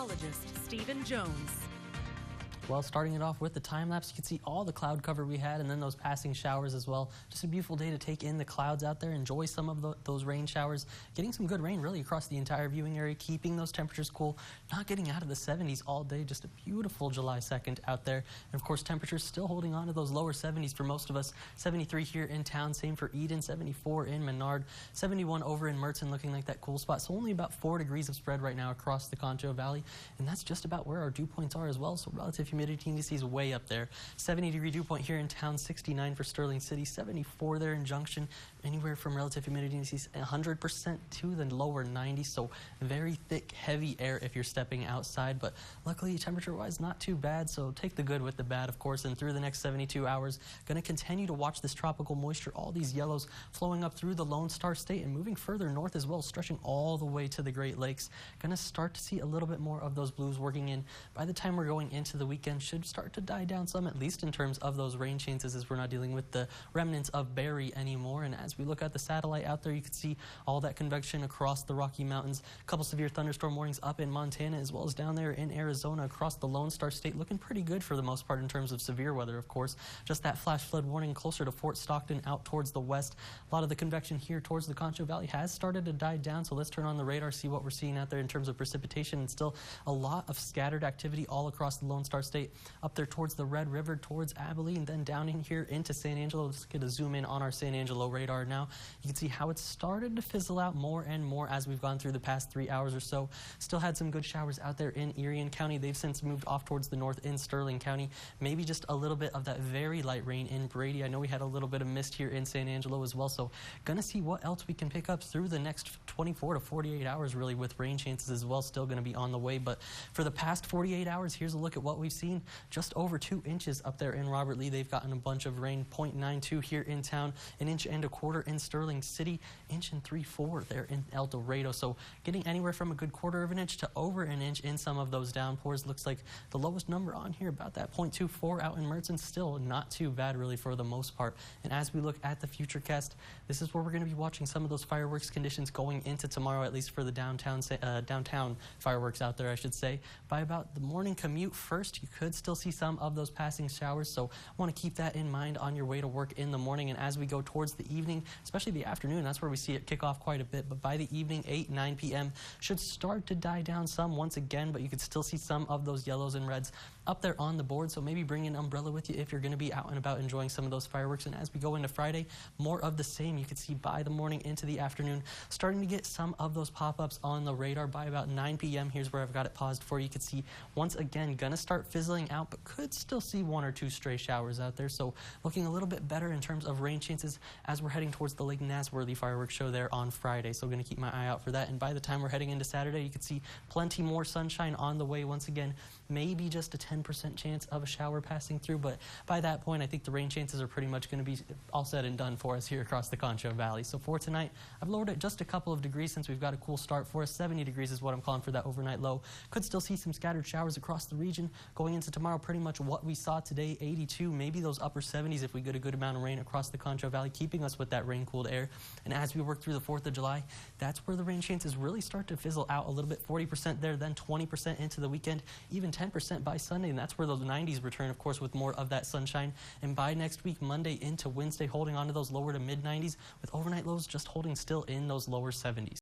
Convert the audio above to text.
meteorologist Stephen Jones. Well, starting it off with the time lapse, you can see all the cloud cover we had and then those passing showers as well. Just a beautiful day to take in the clouds out there, enjoy some of those rain showers, getting some good rain really across the entire viewing area, keeping those temperatures cool, not getting out of the 70s all day. Just a beautiful July 2nd out there. And of course, temperatures still holding on to those lower 70s for most of us. 73 here in town, same for Eden, 74 in Menard, 71 over in Merton, looking like that cool spot. So only about 4 degrees of spread right now across the Concho Valley, and that's just about where our dew points are as well. So relative humidity indices way up there. 70-degree dew point here in town, 69 for Sterling City, 74 there in Junction. Anywhere from relative humidity indices 100% to the lower 90s. So very thick, heavy air if you're stepping outside. But luckily, temperature-wise, not too bad. So take the good with the bad, of course. And through the next 72 hours, going to continue to watch this tropical moisture. All these yellows flowing up through the Lone Star State and moving further north as well, stretching all the way to the Great Lakes. Going to start to see a little bit more of those blues working in. By the time we're going into the weekend, should start to die down some, at least in terms of those rain chances, as we're not dealing with the remnants of Barry anymore. And as we look at the satellite out there, you can see all that convection across the Rocky Mountains. A couple severe thunderstorm warnings up in Montana as well as down there in Arizona across the Lone Star State, looking pretty good for the most part in terms of severe weather, of course. Just that flash flood warning closer to Fort Stockton out towards the west. A lot of the convection here towards the Concho Valley has started to die down, so let's turn on the radar, see what we're seeing out there in terms of precipitation. And still a lot of scattered activity all across the Lone Star State, up there towards the Red River, towards Abilene, and then down in here into San Angelo. Let's get a zoom in on our San Angelo radar now. You can see how it's started to fizzle out more and more as we've gone through the past 3 hours or so. Still had some good showers out there in Erie County. They've since moved off towards the north in Sterling County. Maybe just a little bit of that very light rain in Brady. I know we had a little bit of mist here in San Angelo as well, so gonna see what else we can pick up through the next 24 to 48 hours really, with rain chances as well still going to be on the way. But for the past 48 hours, here's a look at what we've seen. Just over 2 inches up there in Robert Lee. They've gotten a bunch of rain, 0.92 here in town, 1.25 inches in Sterling City, 1.75 inches there in El Dorado. So getting anywhere from a good 1/4 inch to over an inch in some of those downpours. Looks like the lowest number on here, about that 0.24 out in Merton. Still not too bad really for the most part. And as we look at the futurecast, this is where we're going to be watching some of those fireworks conditions going into tomorrow, at least for the downtown fireworks out there, I should say. By about the morning commute first, you could still see some of those passing showers, so want to keep that in mind on your way to work in the morning. And as we go towards the evening, especially the afternoon, that's where we see it kick off quite a bit. But by the evening, 8, 9 p.m. should start to die down some once again, but you could still see some of those yellows and reds up there on the board. So maybe bring an umbrella with you if you're going to be out and about enjoying some of those fireworks. And as we go into Friday, more of the same. You can see by the morning into the afternoon, starting to get some of those pop-ups on the radar. By about 9 p.m., here's where I've got it paused for you. You can see once again gonna start fizzling out, but could still see 1 or 2 stray showers out there. So looking a little bit better in terms of rain chances as we're heading towards the Lake Nasworthy fireworks show there on Friday. So gonna keep my eye out for that. And by the time we're heading into Saturday, you can see plenty more sunshine on the way once again. Maybe just a 10% chance of a shower passing through, but by that point, I think the rain chances are pretty much going to be all said and done for us here across the Concho Valley. So for tonight, I've lowered it just a couple of degrees since we've got a cool start for us. 70 degrees is what I'm calling for that overnight low. Could still see some scattered showers across the region. Going into tomorrow, pretty much what we saw today, 82, maybe those upper 70s if we get a good amount of rain across the Concho Valley, keeping us with that rain-cooled air. And as we work through the 4th of July, that's where the rain chances really start to fizzle out a little bit. 40% there, then 20% into the weekend, even 10% by Sunday. And that's where those 90s return, of course, with more of that sunshine. And by next week, Monday into Wednesday, holding on to those lower to mid 90s with overnight lows just holding still in those lower 70s.